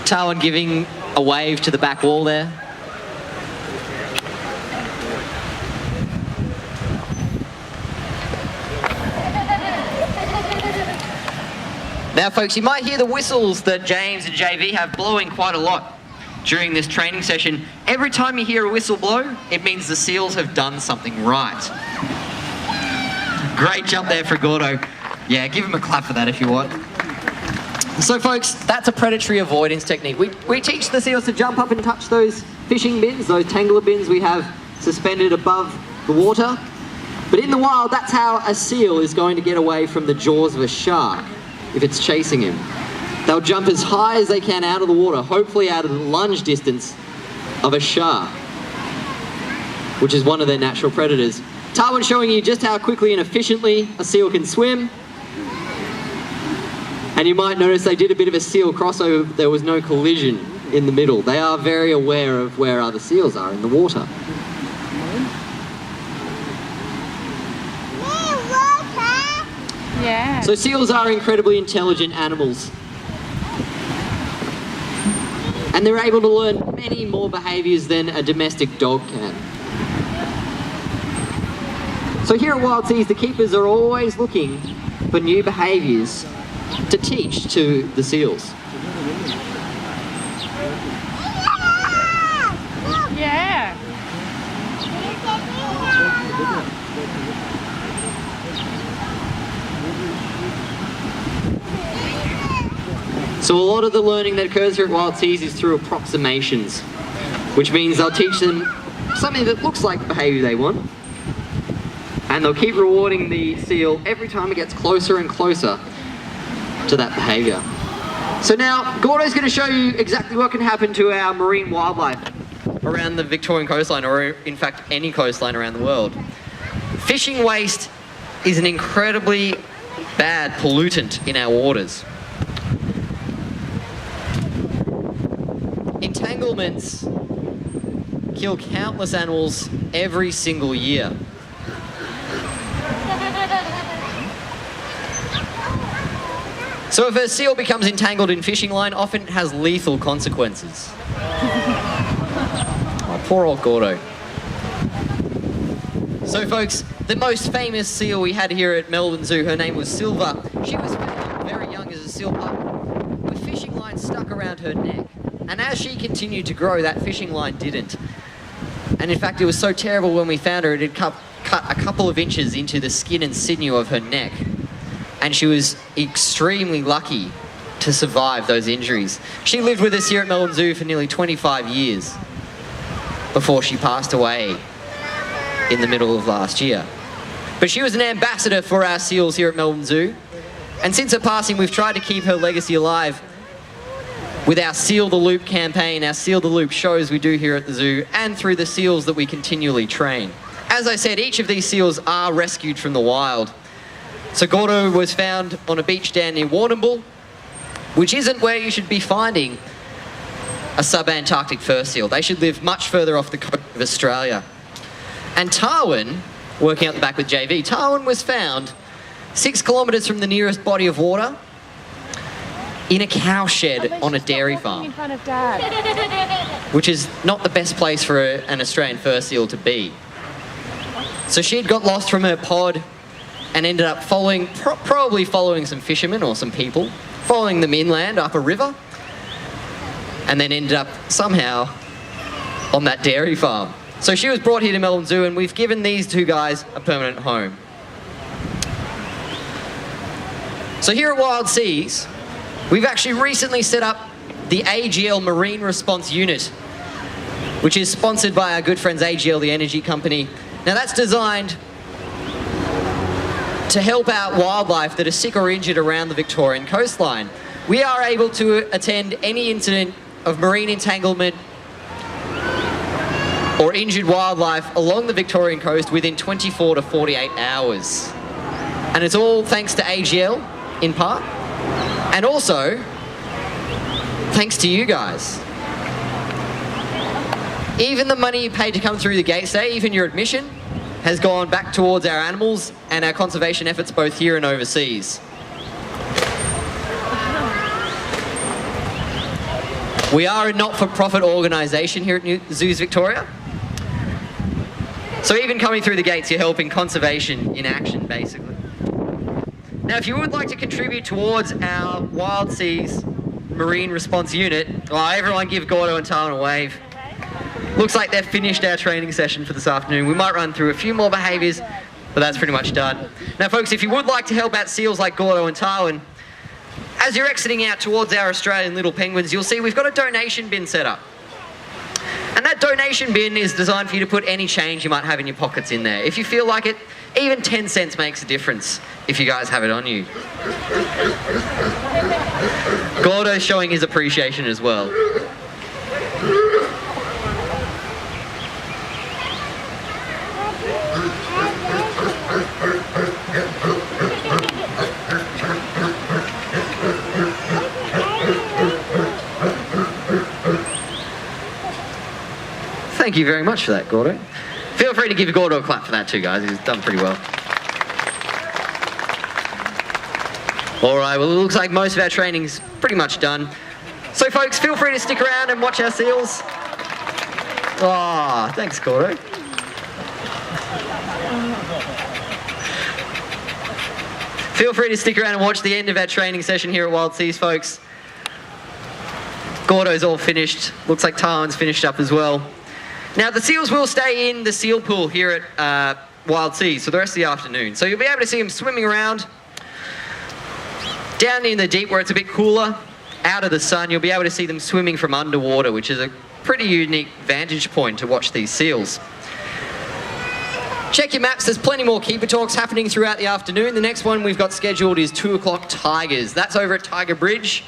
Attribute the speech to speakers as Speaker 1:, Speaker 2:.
Speaker 1: Tarwin giving a wave to the back wall there. Now folks, you might hear the whistles that James and JV have blowing quite a lot during this training session. Every time you hear a whistle blow, it means the seals have done something right. Great jump there for Gordo. Yeah, give him a clap for that if you want. So folks, that's a predatory avoidance technique. We teach the seals to jump up and touch those fishing bins, those tangler bins we have suspended above the water. But in the wild, that's how a seal is going to get away from the jaws of a shark if it's chasing him. They'll jump as high as they can out of the water, hopefully out of the lunge distance of a shark, which is one of their natural predators. Tarwin's showing you just how quickly and efficiently a seal can swim. And you might notice they did a bit of a seal crossover. There was no collision in the middle. They are very aware of where other seals are in the water.
Speaker 2: Yeah.
Speaker 1: So seals are incredibly intelligent animals. And they're able to learn many more behaviours than a domestic dog can. So here at Wild Seas, the keepers are always looking for new behaviours to teach to the seals.
Speaker 2: Yeah.
Speaker 1: So a lot of the learning that occurs here at Wild Seas is through approximations, which means they'll teach them something that looks like the behaviour they want, and they'll keep rewarding the seal every time it gets closer and closer to that behaviour. So now, Gordo's going to show you exactly what can happen to our marine wildlife around the Victorian coastline, or in fact any coastline around the world. Fishing waste is an incredibly bad pollutant in our waters. Entanglements kill countless animals every single year. So if a seal becomes entangled in fishing line, often it has lethal consequences. Oh, poor old Gordo. So folks, the most famous seal we had here at Melbourne Zoo, her name was Silver. She was found very young as a seal pup with fishing lines stuck around her neck. And as she continued to grow, that fishing line didn't. And in fact, it was so terrible when we found her, it had cut a couple of inches into the skin and sinew of her neck. And she was extremely lucky to survive those injuries. She lived with us here at Melbourne Zoo for nearly 25 years before she passed away in the middle of last year. But she was an ambassador for our seals here at Melbourne Zoo. And since her passing, we've tried to keep her legacy alive with our Seal the Loop campaign, our Seal the Loop shows we do here at the zoo, and through the seals that we continually train. As I said, each of these seals are rescued from the wild. So Gordo was found on a beach down near Warrnambool, which isn't where you should be finding a sub-Antarctic fur seal. They should live much further off the coast of Australia. And Tarwin, working out the back with JV, Tarwin was found 6 kilometres from the nearest body of water in a cow shed on a dairy farm,
Speaker 2: in front of Dad.
Speaker 1: which is not the best place for an Australian fur seal to be. So she'd got lost from her pod and ended up following, probably following some fishermen or some people, following them inland up a river, and then ended up somehow on that dairy farm. So she was brought here to Melbourne Zoo, and we've given these 2 guys a permanent home. So here at Wild Seas, we've actually recently set up the AGL Marine Response Unit, which is sponsored by our good friends AGL, the energy company. Now that's designed to help out wildlife that are sick or injured around the Victorian coastline. We are able to attend any incident of marine entanglement or injured wildlife along the Victorian coast within 24 to 48 hours. And it's all thanks to AGL, in part, and also thanks to you guys. Even the money you paid to come through the gates today, even your admission, has gone back towards our animals and our conservation efforts both here and overseas. We are a not-for-profit organisation here at Zoos Victoria. So even coming through the gates, you're helping conservation in action, basically. Now, if you would like to contribute towards our Wild Seas Marine Response Unit, everyone give Gordo and Talon a wave. Looks like they've finished our training session for this afternoon. We might run through a few more behaviours, but that's pretty much done. Now, folks, if you would like to help out seals like Gordo and Talon, as you're exiting out towards our Australian little penguins, you'll see we've got a donation bin set up. And that donation bin is designed for you to put any change you might have in your pockets in there. If you feel like it, even 10 cents makes a difference if you guys have it on you. Gordo's showing his appreciation as well. Thank you very much for that, Gordo. Feel free to give Gordo a clap for that too, guys. He's done pretty well. All right, well, it looks like most of our training's pretty much done. So, folks, feel free to stick around and watch our seals. Oh, thanks, Gordo. Feel free to stick around and watch the end of our training session here at Wild Seas, folks. Gordo's all finished. Looks like Talon's finished up as well. Now, the seals will stay in the seal pool here at Wild Seas for the rest of the afternoon. So you'll be able to see them swimming around. Down in the deep where it's a bit cooler, out of the sun, you'll be able to see them swimming from underwater, which is a pretty unique vantage point to watch these seals. Check your maps, there's plenty more keeper talks happening throughout the afternoon. The next one we've got scheduled is 2 o'clock Tigers. That's over at Tiger Bridge.